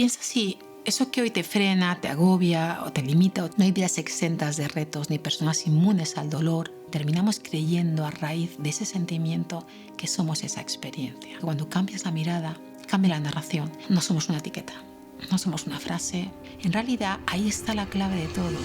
piensa si eso que hoy te frena, te agobia o te limita, no hay vidas exentas de retos ni personas inmunes al dolor. Terminamos creyendo a raíz de ese sentimiento que somos esa experiencia. Cuando cambias la mirada, cambia la narración. No somos una etiqueta, no somos una frase. En realidad, ahí está la clave de todo.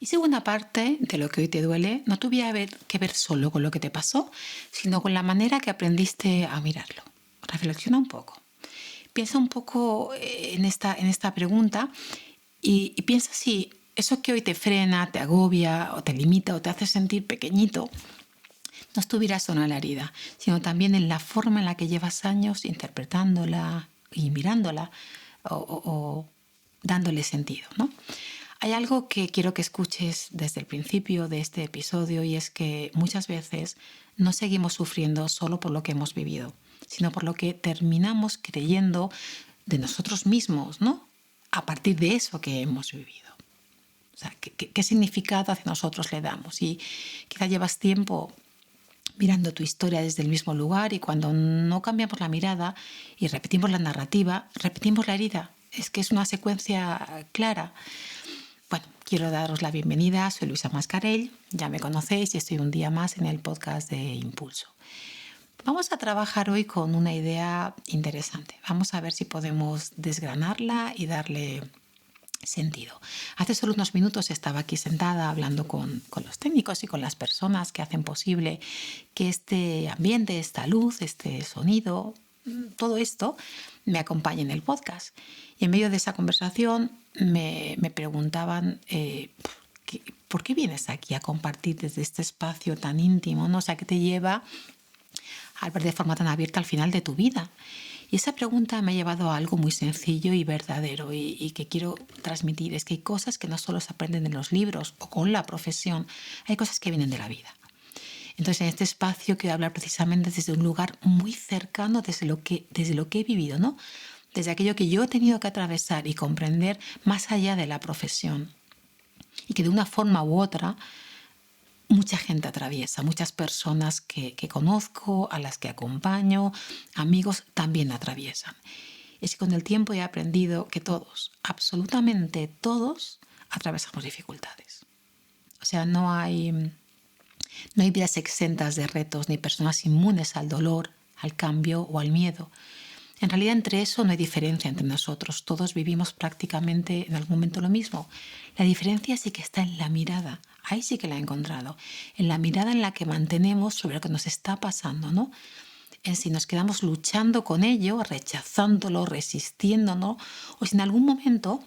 Y segunda parte de lo que hoy te duele no tuviera que ver solo con lo que te pasó, sino con la manera que aprendiste a mirarlo. Reflexiona un poco. Piensa un poco en esta pregunta y piensa si eso que hoy te frena, te agobia o te limita o te hace sentir pequeñito no estuviera solo en la herida, sino también en la forma en la que llevas años interpretándola y mirándola o dándole sentido, ¿no? Hay algo que quiero que escuches desde el principio de este episodio y es que muchas veces no seguimos sufriendo solo por lo que hemos vivido, sino por lo que terminamos creyendo de nosotros mismos, ¿no? A partir de eso que hemos vivido. O sea, ¿qué significado hacia nosotros le damos? Y quizá llevas tiempo mirando tu historia desde el mismo lugar y cuando no cambiamos la mirada y repetimos la narrativa, repetimos la herida. Es que es una secuencia clara. Bueno, quiero daros la bienvenida. Soy Luisa Mascarell, ya me conocéis y estoy un día más en el podcast de Impulso. Vamos a trabajar hoy con una idea interesante. Vamos a ver si podemos desgranarla y darle sentido. Hace solo unos minutos estaba aquí sentada hablando con los técnicos y con las personas que hacen posible que este ambiente, esta luz, este sonido, todo esto me acompañe en el podcast. Y en medio de esa conversación me preguntaban ¿por qué vienes aquí a compartir desde este espacio tan íntimo? ¿No? O sea, ¿qué te lleva a ver de forma tan abierta al final de tu vida? Y esa pregunta me ha llevado a algo muy sencillo y verdadero y que quiero transmitir. Es que hay cosas que no solo se aprenden en los libros o con la profesión, hay cosas que vienen de la vida. Entonces, en este espacio quiero hablar precisamente desde un lugar muy cercano, desde lo que he vivido, ¿no? Desde aquello que yo he tenido que atravesar y comprender más allá de la profesión. Y que de una forma u otra mucha gente atraviesa, muchas personas que conozco, a las que acompaño, amigos también atraviesan. Es que con el tiempo he aprendido que todos, absolutamente todos, atravesamos dificultades. O sea, no hay vidas exentas de retos ni personas inmunes al dolor, al cambio o al miedo. En realidad entre eso no hay diferencia entre nosotros. Todos vivimos prácticamente en algún momento lo mismo. La diferencia sí que está en la mirada. Ahí sí que la he encontrado. En la mirada en la que mantenemos sobre lo que nos está pasando, ¿no? En si nos quedamos luchando con ello, rechazándolo, resistiéndonos, o si en algún momento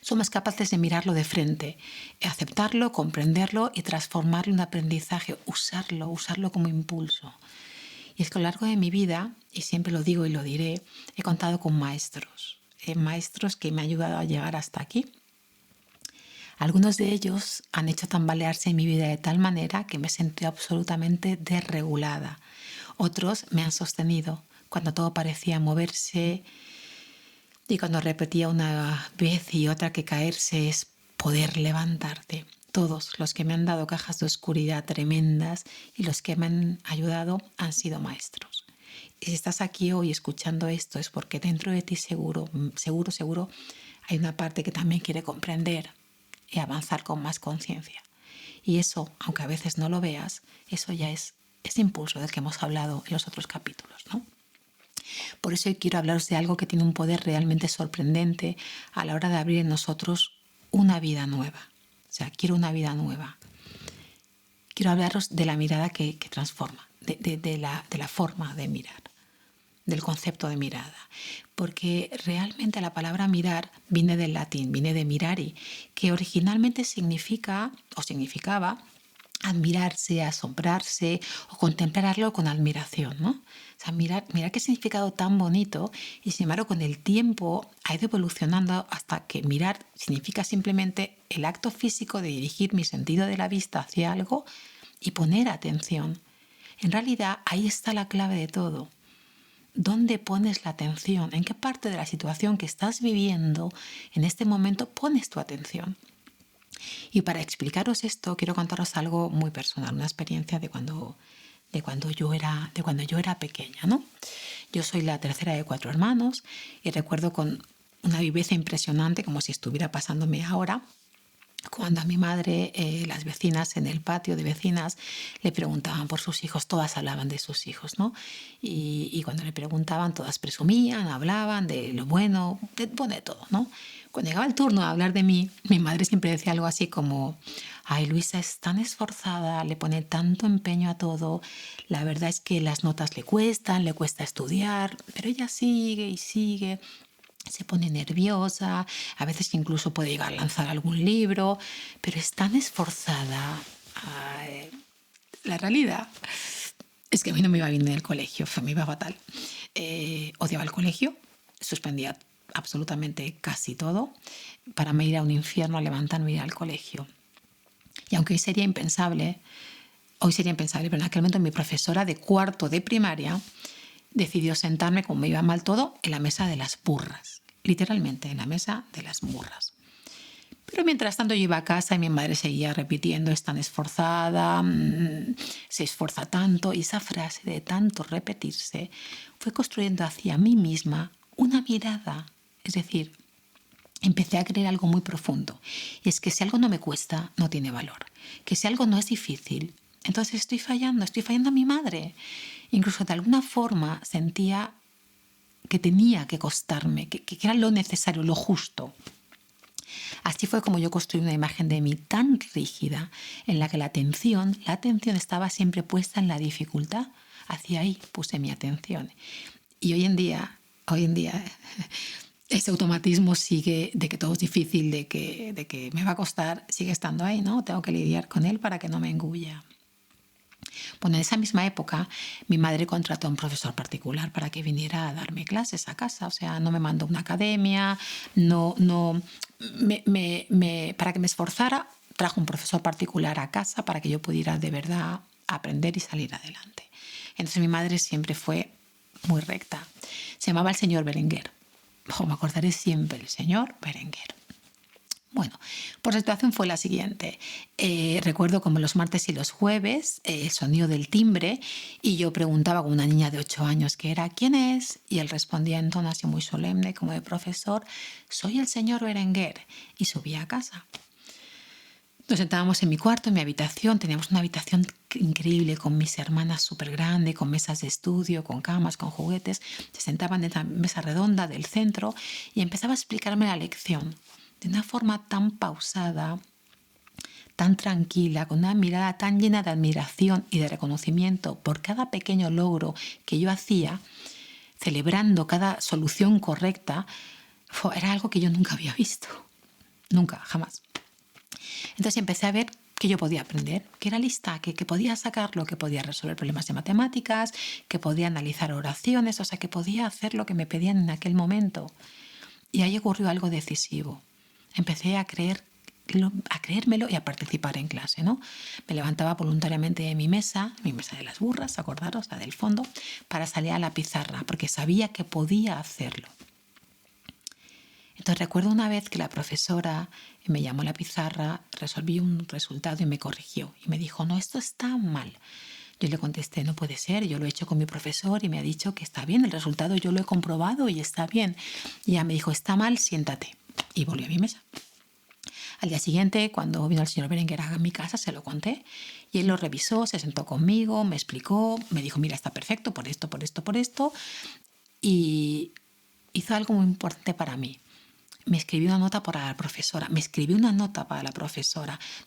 somos capaces de mirarlo de frente, aceptarlo, comprenderlo y transformarlo en un aprendizaje, usarlo como impulso. Y es que a lo largo de mi vida, y siempre lo digo y lo diré, he contado con maestros que me han ayudado a llegar hasta aquí. Algunos de ellos han hecho tambalearse en mi vida de tal manera que me sentí absolutamente desregulada. Otros me han sostenido cuando todo parecía moverse y cuando repetía una vez y otra que caerse es poder levantarte. Todos los que me han dado cajas de oscuridad tremendas y los que me han ayudado han sido maestros. Y si estás aquí hoy escuchando esto es porque dentro de ti seguro hay una parte que también quiere comprender y avanzar con más conciencia. Y eso, aunque a veces no lo veas, eso ya es ese impulso del que hemos hablado en los otros capítulos, ¿no? Por eso hoy quiero hablaros de algo que tiene un poder realmente sorprendente a la hora de abrir en nosotros una vida nueva. O sea, quiero una vida nueva. Quiero hablaros de la mirada que transforma, de la forma de mirar, del concepto de mirada. Porque realmente la palabra mirar viene del latín, viene de mirari, que originalmente significaba admirarse, asombrarse o contemplar algo con admiración, ¿no? O sea, mirar qué significado tan bonito y sin embargo con el tiempo ha ido evolucionando hasta que mirar significa simplemente el acto físico de dirigir mi sentido de la vista hacia algo y poner atención. En realidad ahí está la clave de todo. ¿Dónde pones la atención? ¿En qué parte de la situación que estás viviendo en este momento pones tu atención? Y para explicaros esto, quiero contaros algo muy personal, una experiencia de cuando yo era pequeña, ¿no? Yo soy la tercera de 4 hermanos y recuerdo con una viveza impresionante, como si estuviera pasándome ahora, cuando a mi madre, las vecinas en el patio de vecinas le preguntaban por sus hijos, todas hablaban de sus hijos, ¿no? Y cuando le preguntaban, todas presumían, hablaban de lo bueno, de todo, ¿no? Cuando llegaba el turno a hablar de mí, mi madre siempre decía algo así como, ay, Luisa es tan esforzada, le pone tanto empeño a todo, la verdad es que las notas le cuesta estudiar, pero ella sigue y sigue. Se pone nerviosa, a veces incluso puede llegar a lanzar algún libro, pero es tan esforzada. Ay, la realidad es que a mí no me iba bien en el colegio, me iba fatal. Odiaba el colegio, suspendía absolutamente casi todo. Para mí ir a un infierno, levantarme y ir al colegio. Y aunque hoy sería impensable, pero en aquel momento mi profesora de cuarto de primaria decidió sentarme, como me iba mal todo, en la mesa de las burras. Literalmente, en la mesa de las burras. Pero mientras tanto yo iba a casa y mi madre seguía repitiendo, es tan esforzada, se esfuerza tanto. Y esa frase de tanto repetirse fue construyendo hacia mí misma una mirada. Es decir, empecé a creer algo muy profundo. Y es que si algo no me cuesta, no tiene valor. Que si algo no es difícil, entonces estoy fallando a mi madre. Incluso de alguna forma sentía que tenía que costarme, que era lo necesario, lo justo. Así fue como yo construí una imagen de mí tan rígida, en la que la atención estaba siempre puesta en la dificultad. Hacia ahí puse mi atención. Y hoy en día, ese automatismo sigue, de que todo es difícil, de que me va a costar, sigue estando ahí, ¿no? Tengo que lidiar con él para que no me engulla. Bueno, en esa misma época mi madre contrató a un profesor particular para que viniera a darme clases a casa. O sea, no me mandó a una academia, para que me esforzara, trajo un profesor particular a casa para que yo pudiera de verdad aprender y salir adelante. Entonces mi madre siempre fue muy recta. Se llamaba el señor Berenguer. Me acordaré siempre, el señor Berenguer. Bueno, pues la situación fue la siguiente. Recuerdo como los martes y los jueves el sonido del timbre y yo preguntaba con una niña de 8 años que era ¿quién es? Y él respondía en tono así muy solemne como de profesor, soy el señor Berenguer, y subía a casa. Nos sentábamos en mi cuarto, en mi habitación, teníamos una habitación increíble con mis hermanas súper grande, con mesas de estudio, con camas, con juguetes. Se sentaban en la mesa redonda del centro y empezaba a explicarme la lección de una forma tan pausada, tan tranquila, con una mirada tan llena de admiración y de reconocimiento por cada pequeño logro que yo hacía, celebrando cada solución correcta. Era algo que yo nunca había visto. Nunca, jamás. Entonces empecé a ver que yo podía aprender, que era lista, que podía sacarlo, que podía resolver problemas de matemáticas, que podía analizar oraciones, o sea, que podía hacer lo que me pedían en aquel momento. Y ahí ocurrió algo decisivo. Empecé a creérmelo y a participar en clase, ¿no? Me levantaba voluntariamente de mi mesa de las burras, acordaros, la del fondo, para salir a la pizarra, porque sabía que podía hacerlo. Entonces recuerdo una vez que la profesora me llamó a la pizarra, resolví un resultado y me corrigió. Y me dijo, no, esto está mal. Yo le contesté, no puede ser, yo lo he hecho con mi profesor y me ha dicho que está bien, el resultado yo lo he comprobado y está bien. Y ella me dijo, está mal, siéntate. Y volví a mi mesa. Al día siguiente, cuando vino el señor Berenguer a mi casa, se lo conté y él lo revisó, se sentó conmigo, me explicó, me dijo, mira, está perfecto por esto, por esto, por esto. Y hizo algo muy importante para mí. Me escribió una nota para la profesora.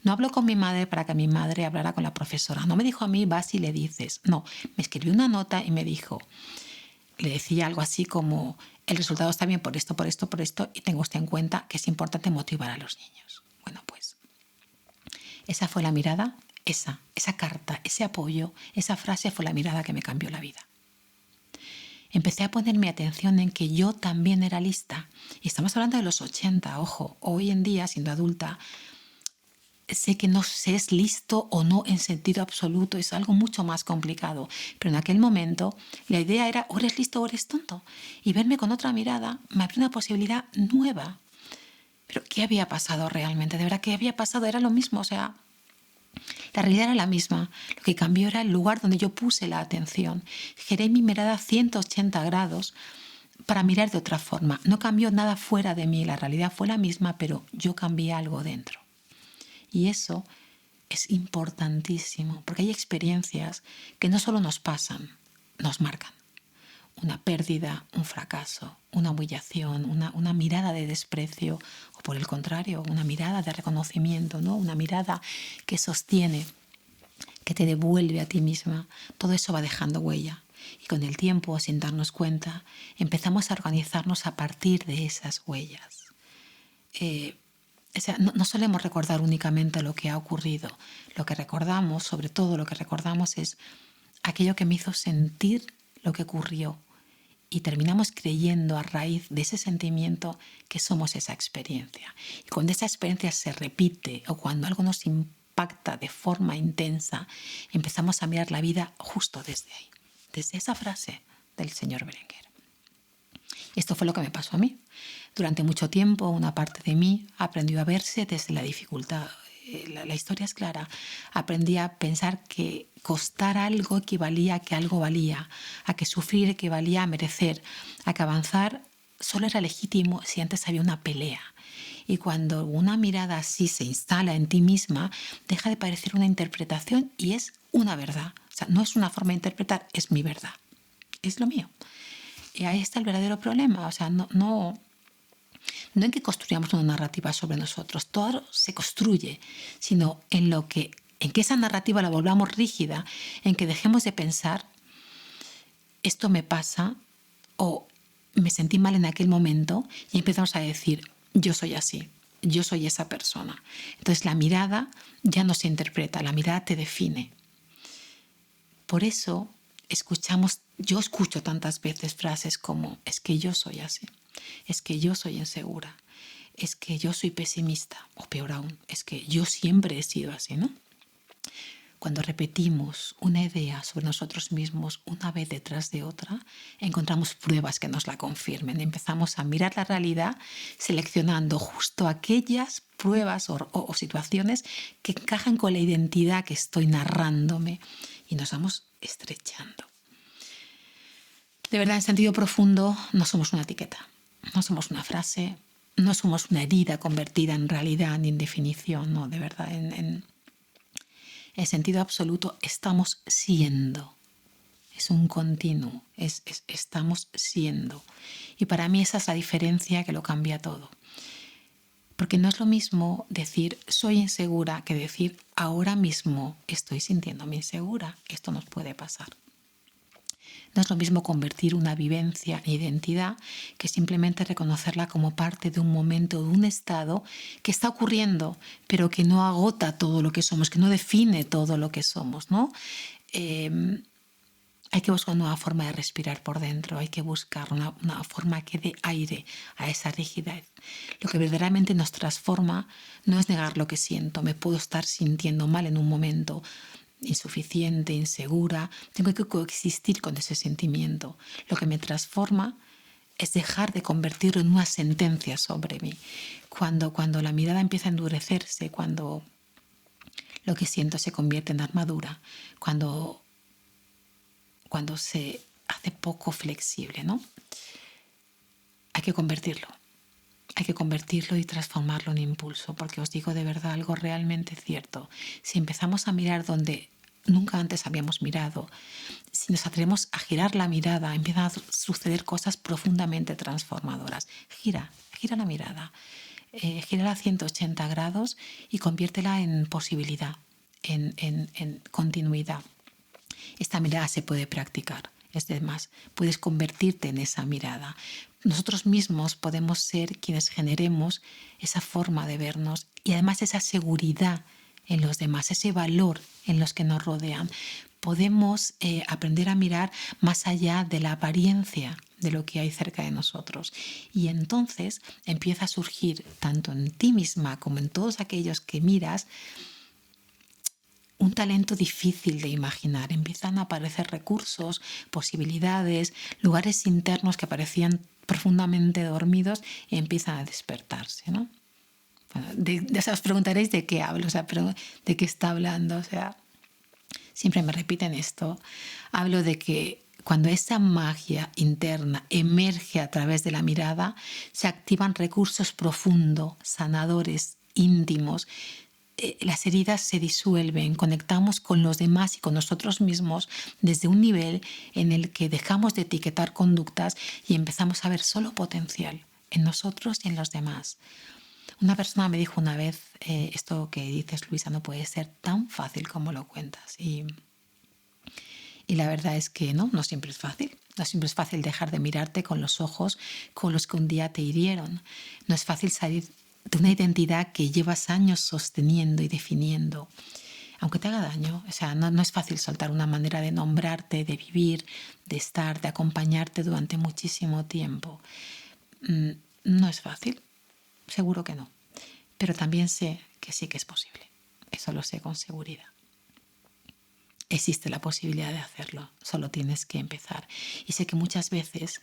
No habló con mi madre para que mi madre hablara con la profesora. No me dijo a mí, vas y le dices. No, me escribió una nota y me dijo, le decía algo así como, el resultado está bien por esto, por esto, por esto, y tenga usted en cuenta que es importante motivar a los niños. Bueno, pues esa fue la mirada, esa carta, ese apoyo, esa frase fue la mirada que me cambió la vida. Empecé a poner mi atención en que yo también era lista. Y estamos hablando de los 80, ojo, hoy en día, siendo adulta, sé que no se es listo o no en sentido absoluto, es algo mucho más complicado. Pero en aquel momento la idea era o eres listo o eres tonto. Y verme con otra mirada me abrió una posibilidad nueva. Pero ¿qué había pasado realmente? De verdad, ¿qué había pasado? Era lo mismo, o sea, la realidad era la misma. Lo que cambió era el lugar donde yo puse la atención. Giré mi mirada a 180 grados para mirar de otra forma. No cambió nada fuera de mí, la realidad fue la misma, pero yo cambié algo dentro. Y eso es importantísimo, porque hay experiencias que no solo nos pasan, nos marcan. Una pérdida, un fracaso, una humillación, una mirada de desprecio, o por el contrario, una mirada de reconocimiento, ¿no? Una mirada que sostiene, que te devuelve a ti misma. Todo eso va dejando huella. Y con el tiempo, sin darnos cuenta, empezamos a organizarnos a partir de esas huellas. O sea, no solemos recordar únicamente lo que ha ocurrido. Lo que recordamos, sobre todo lo que recordamos, es aquello que me hizo sentir lo que ocurrió. Y terminamos creyendo a raíz de ese sentimiento que somos esa experiencia. Y cuando esa experiencia se repite o cuando algo nos impacta de forma intensa, empezamos a mirar la vida justo desde ahí, desde esa frase del señor Berenguer. Esto fue lo que me pasó a mí. Durante mucho tiempo una parte de mí aprendió a verse desde la dificultad. La historia es clara. Aprendí a pensar que costar algo equivalía a que algo valía, a que sufrir equivalía a merecer, a que avanzar solo era legítimo si antes había una pelea. Y cuando una mirada así se instala en ti misma, deja de parecer una interpretación y es una verdad. O sea, no es una forma de interpretar, es mi verdad. Es lo mío. Y ahí está el verdadero problema. O sea, no en que construyamos una narrativa sobre nosotros, todo se construye, sino en que esa narrativa la volvamos rígida, en que dejemos de pensar esto me pasa o me sentí mal en aquel momento y empezamos a decir yo soy así, yo soy esa persona. Entonces la mirada ya no se interpreta, la mirada te define. Por eso yo escucho tantas veces frases como es que yo soy así, es que yo soy insegura, es que yo soy pesimista, o peor aún, es que yo siempre he sido así, ¿no? Cuando repetimos una idea sobre nosotros mismos una vez detrás de otra, encontramos pruebas que nos la confirmen. Empezamos a mirar la realidad seleccionando justo aquellas pruebas o situaciones que encajan con la identidad que estoy narrándome y nos vamos estrechando. De verdad, en sentido profundo, no somos una etiqueta, no somos una frase, no somos una herida convertida en realidad ni en definición, no, de verdad, en sentido absoluto estamos siendo. Es un continuo, estamos siendo. Y para mí esa es la diferencia que lo cambia todo. Porque no es lo mismo decir soy insegura que decir ahora mismo estoy sintiéndome insegura. Esto nos puede pasar. No es lo mismo convertir una vivencia en identidad que simplemente reconocerla como parte de un momento, de un estado que está ocurriendo, pero que no agota todo lo que somos, que no define todo lo que somos, ¿no? Hay que buscar una nueva forma de respirar por dentro, hay que buscar una forma que dé aire a esa rigidez. Lo que verdaderamente nos transforma no es negar lo que siento. Me puedo estar sintiendo mal en un momento, insuficiente, insegura. Tengo que coexistir con ese sentimiento. Lo que me transforma es dejar de convertirlo en una sentencia sobre mí. Cuando la mirada empieza a endurecerse, cuando lo que siento se convierte en armadura, cuando se hace poco flexible, ¿no? Hay que convertirlo. Hay que convertirlo y transformarlo en impulso, porque os digo de verdad algo realmente cierto. Si empezamos a mirar donde nunca antes habíamos mirado, si nos atrevemos a girar la mirada, empiezan a suceder cosas profundamente transformadoras. Gira la mirada, gírala a 180 grados y conviértela en posibilidad, en continuidad. Esta mirada se puede practicar. Es demás, puedes convertirte en esa mirada. Nosotros mismos podemos ser quienes generemos esa forma de vernos y además esa seguridad en los demás, ese valor en los que nos rodean. Podemos aprender a mirar más allá de la apariencia de lo que hay cerca de nosotros. Y entonces empieza a surgir, tanto en ti misma como en todos aquellos que miras, un talento difícil de imaginar. Empiezan a aparecer recursos, posibilidades, lugares internos que parecían profundamente dormidos y empiezan a despertarse, ¿no? Bueno, os preguntaréis de qué hablo, o sea, pero de qué está hablando. O sea, siempre me repiten esto. Hablo de que cuando esa magia interna emerge a través de la mirada, se activan recursos profundos, sanadores, íntimos. Las heridas se disuelven, conectamos con los demás y con nosotros mismos desde un nivel en el que dejamos de etiquetar conductas y empezamos a ver solo potencial en nosotros y en los demás. Una persona me dijo una vez, esto que dices, Luisa, no puede ser tan fácil como lo cuentas. Y la verdad es que no siempre es fácil. No siempre es fácil dejar de mirarte con los ojos con los que un día te hirieron. No es fácil salir de una identidad que llevas años sosteniendo y definiendo. Aunque te haga daño, o sea, no es fácil soltar una manera de nombrarte, de vivir, de estar, de acompañarte durante muchísimo tiempo. No es fácil, seguro que no. Pero también sé que sí que es posible. Eso lo sé con seguridad. Existe la posibilidad de hacerlo, solo tienes que empezar. Y sé que muchas veces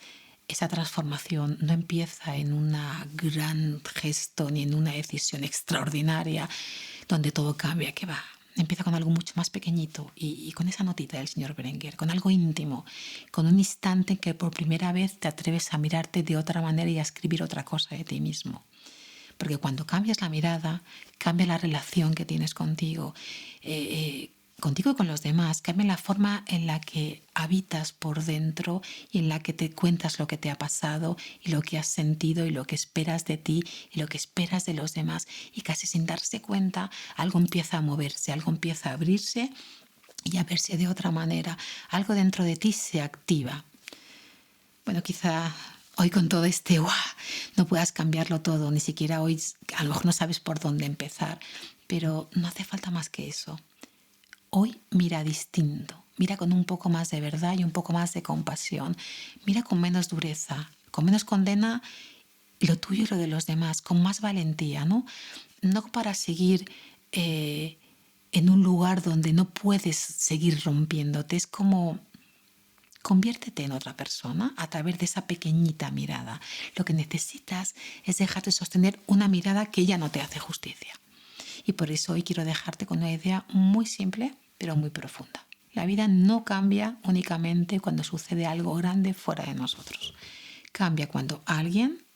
esa transformación no empieza en un gran gesto ni en una decisión extraordinaria donde todo cambia, que va. Empieza con algo mucho más pequeñito y con esa notita del señor Berenguer, con algo íntimo, con un instante en que por primera vez te atreves a mirarte de otra manera y a escribir otra cosa de ti mismo. Porque cuando cambias la mirada, cambia la relación que tienes contigo, contigo y con los demás, cambia la forma en la que habitas por dentro y en la que te cuentas lo que te ha pasado y lo que has sentido y lo que esperas de ti y lo que esperas de los demás. Y casi sin darse cuenta, algo empieza a moverse, algo empieza a abrirse y a verse de otra manera. Algo dentro de ti se activa. Bueno, quizá hoy con todo este no puedas cambiarlo todo, ni siquiera hoy a lo mejor no sabes por dónde empezar, pero no hace falta más que eso. Hoy mira distinto, mira con un poco más de verdad y un poco más de compasión, mira con menos dureza, con menos condena lo tuyo y lo de los demás, con más valentía, ¿no? No para seguir en un lugar donde no puedes seguir rompiéndote, es como conviértete en otra persona a través de esa pequeñita mirada. Lo que necesitas es dejarte sostener una mirada que ya no te hace justicia. Y por eso hoy quiero dejarte con una idea muy simple, pero muy profunda. La vida no cambia únicamente cuando sucede algo grande fuera de nosotros. Cambia cuando alguien,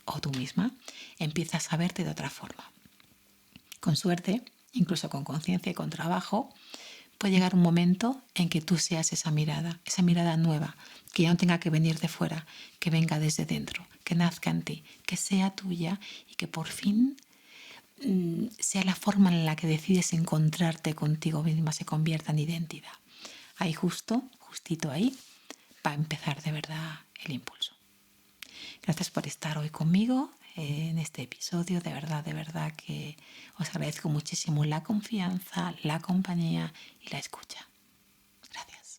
o tú misma, empiezas a verte de otra forma. Con suerte, incluso con conciencia y con trabajo, puede llegar un momento en que tú seas esa mirada nueva, que ya no tenga que venir de fuera, que venga desde dentro, que nazca en ti, que sea tuya y que por fin sea la forma en la que decides encontrarte contigo misma, se convierta en identidad. Ahí justito ahí, va a empezar de verdad el impulso. Gracias por estar hoy conmigo en este episodio. De verdad que os agradezco muchísimo la confianza, la compañía y la escucha. Gracias.